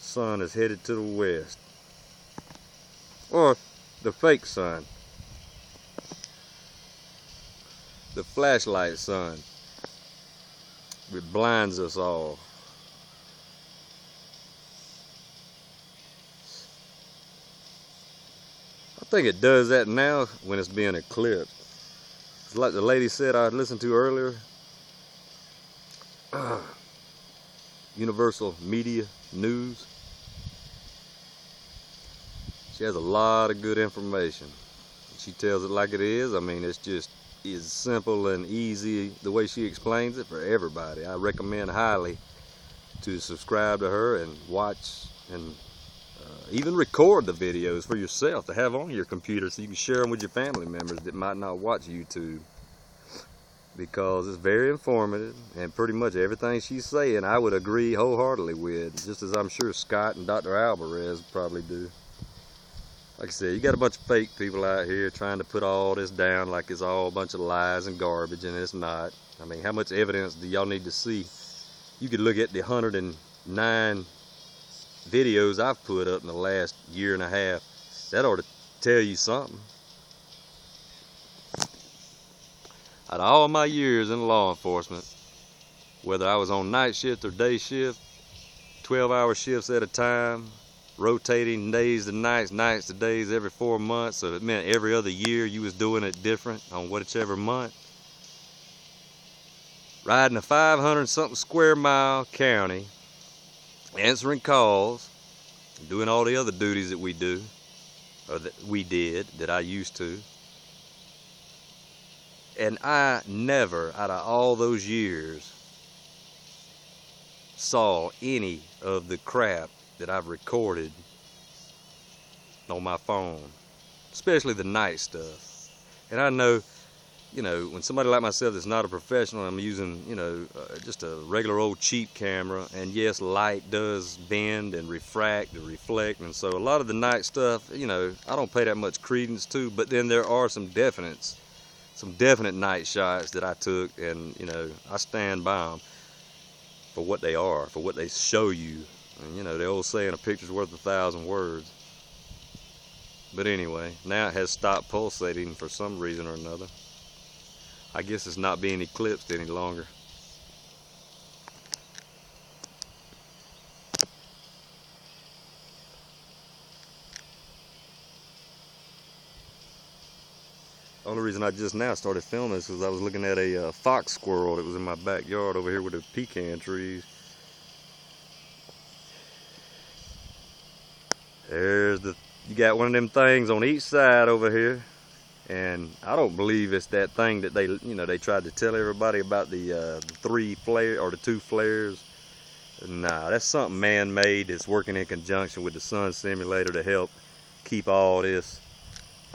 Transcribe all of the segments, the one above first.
sun is headed to the west. Or the fake sun. The flashlight sun. It blinds us all. I think it does that now when it's being eclipsed. It's like the lady said I listened to earlier. Universal Media News. She has a lot of good information. She tells it like it is. I mean, it's just as simple and easy the way she explains it for everybody. I recommend highly to subscribe to her and watch and even record the videos for yourself to have on your computer so you can share them with your family members that might not watch YouTube. Because it's very informative, and pretty much everything she's saying I would agree wholeheartedly with, just as I'm sure Scott and Dr. Alvarez probably do. Like I said, you got a bunch of fake people out here trying to put all this down like it's all a bunch of lies and garbage, and it's not. I mean, how much evidence do y'all need to see? You could look at the 109 videos I've put up in the last year and a half. That ought to tell you something. Out of all my years in law enforcement, whether I was on night shift or day shift, 12-hour shifts at a time, rotating days to nights, nights to days every 4 months, so it meant every other year you was doing it different on whichever month. Riding a 500-something square mile county, answering calls, doing all the other duties that we do, or that we did, that I used to. And I never, out of all those years, saw any of the crap that I've recorded on my phone, especially the night stuff. And I know, you know, when somebody like myself that's not a professional, I'm using, you know, just a regular old cheap camera, and yes, light does bend and refract and reflect, and so a lot of the night stuff, you know, I don't pay that much credence to, but then there are some definite night shots that I took, and, you know, I stand by them for what they are, for what they show you. And, you know, the old saying, a picture's worth 1,000 words. But anyway, now it has stopped pulsating for some reason or another. I guess it's not being eclipsed any longer. The only reason I just now started filming is because I was looking at a fox squirrel that was in my backyard over here with the pecan trees. You got one of them things on each side over here, and I don't believe it's that thing that they tried to tell everybody about the 3 flare or the 2 flares. Nah, that's something man-made that's working in conjunction with the sun simulator to help keep all this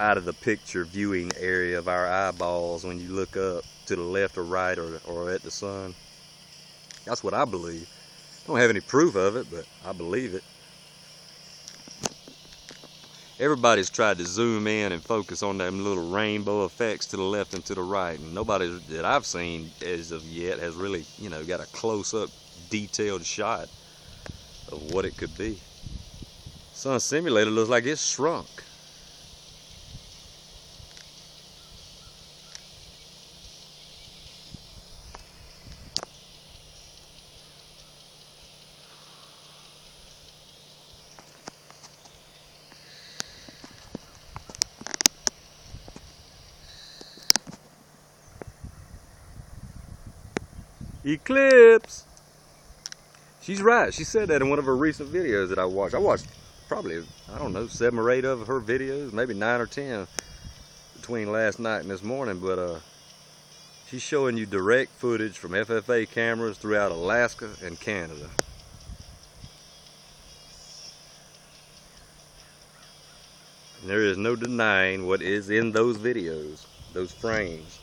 out of the picture viewing area of our eyeballs when you look up to the left or right or at the sun. That's what I believe. I don't have any proof of it, but I believe it. Everybody's tried to zoom in and focus on them little rainbow effects to the left and to the right, and nobody that I've seen as of yet has really, you know, got a close-up detailed shot of what it could be. Sun simulator looks like it's shrunk. Eclipse! She's right. She said that in one of her recent videos that I watched. I watched probably, I don't know, 7 or 8 of her videos, maybe 9 or 10 between last night and this morning, but she's showing you direct footage from FFA cameras throughout Alaska and Canada. And there is no denying what is in those videos, those frames.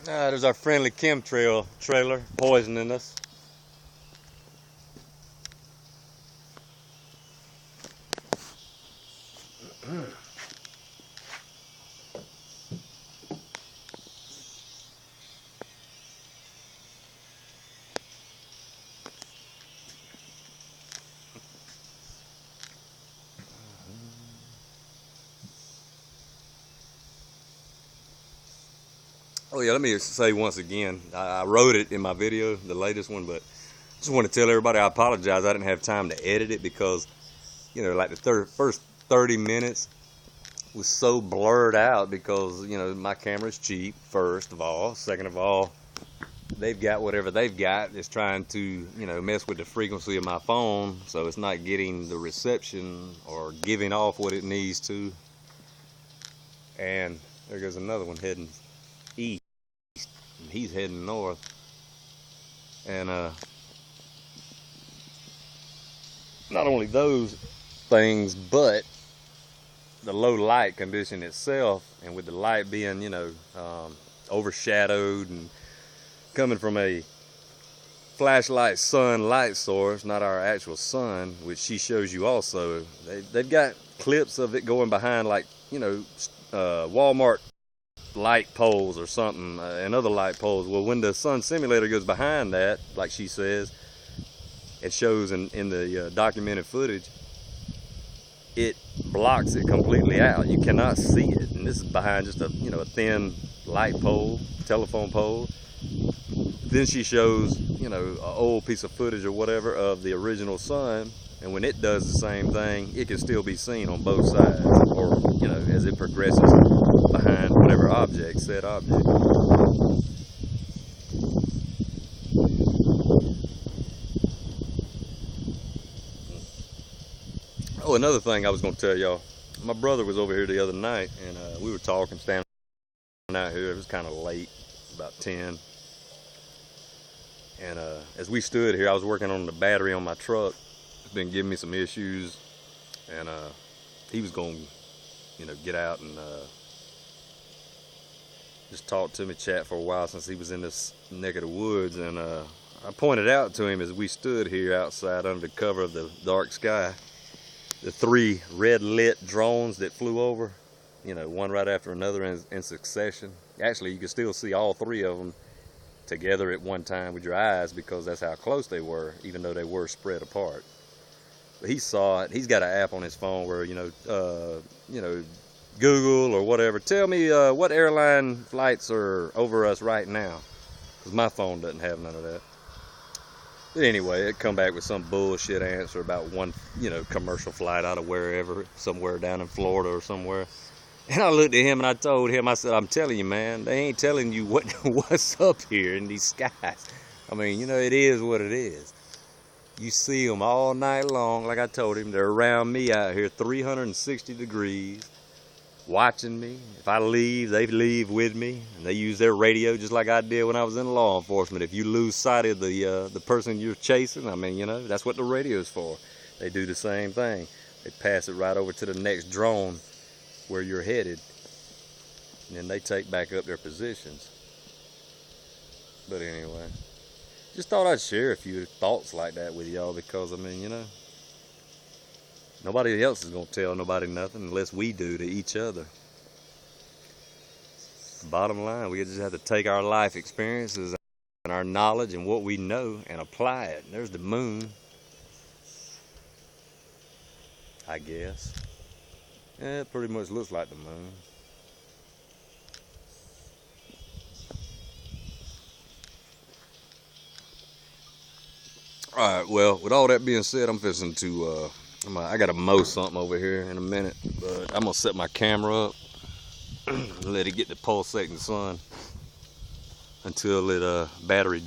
There's our friendly chemtrail trailer poisoning us. Oh yeah, let me say once again, I wrote it in my video, the latest one, but I just want to tell everybody I apologize. I didn't have time to edit it because, you know, like the first 30 minutes was so blurred out because, you know, my camera's cheap, first of all. Second of all, they've got whatever they've got. It's trying to, you know, mess with the frequency of my phone, so it's not getting the reception or giving off what it needs to. And there goes another one heading east, and he's heading north. And not only those things, but the low light condition itself, and with the light being, you know, overshadowed and coming from a flashlight sun light source, not our actual sun, which she shows you also. They've got clips of it going behind, like, you know, Walmart light poles or something, and other light poles. Well, when the sun simulator goes behind that, like she says, it shows in the documented footage, it blocks it completely out. You cannot see it, and this is behind just a, you know, a thin light pole, telephone pole. Then she shows, you know, an old piece of footage or whatever of the original sun, and when it does the same thing, it can still be seen on both sides, or, you know, as it progresses behind whatever object, said object. Oh, another thing I was going to tell y'all. My brother was over here the other night, and we were talking, standing out here. It was kind of late, about 10. And as we stood here, I was working on the battery on my truck. It's been giving me some issues, and he was going to, you know, get out and just talk to me, chat for a while, since he was in this neck of the woods. And I pointed out to him as we stood here outside under the cover of the dark sky, the 3 red lit drones that flew over, you know, one right after another in succession. Actually, you could still see all 3 of them together at one time with your eyes, because that's how close they were, even though they were spread apart. But he saw it. He's got an app on his phone where, you know, Google or whatever, tell me what airline flights are over us right now, because my phone doesn't have none of that. But anyway, it come back with some bullshit answer about one, you know, commercial flight out of wherever, somewhere down in Florida or somewhere. And I looked at him and I told him, I said, I'm telling you, man, they ain't telling you what's up here in these skies. I mean, you know, it is what it is. You see them all night long. Like I told him, they're around me out here, 360 degrees, watching me. If I leave, they leave with me, and they use their radio just like I did when I was in law enforcement. If you lose sight of the person you're chasing, I mean, you know, that's what the radio's for. They do the same thing. They pass it right over to the next drone where you're headed, and then they take back up their positions. But anyway, just thought I'd share a few thoughts like that with y'all, because, I mean, you know, nobody else is going to tell nobody nothing unless we do to each other. Bottom line, we just have to take our life experiences and our knowledge and what we know and apply it. There's the moon, I guess. Yeah, it pretty much looks like the moon. Alright, well, with all that being said, I'm fixing to, I gotta mow something over here in a minute, but I'm gonna set my camera up and let it get the pulsating sun until it battery dies.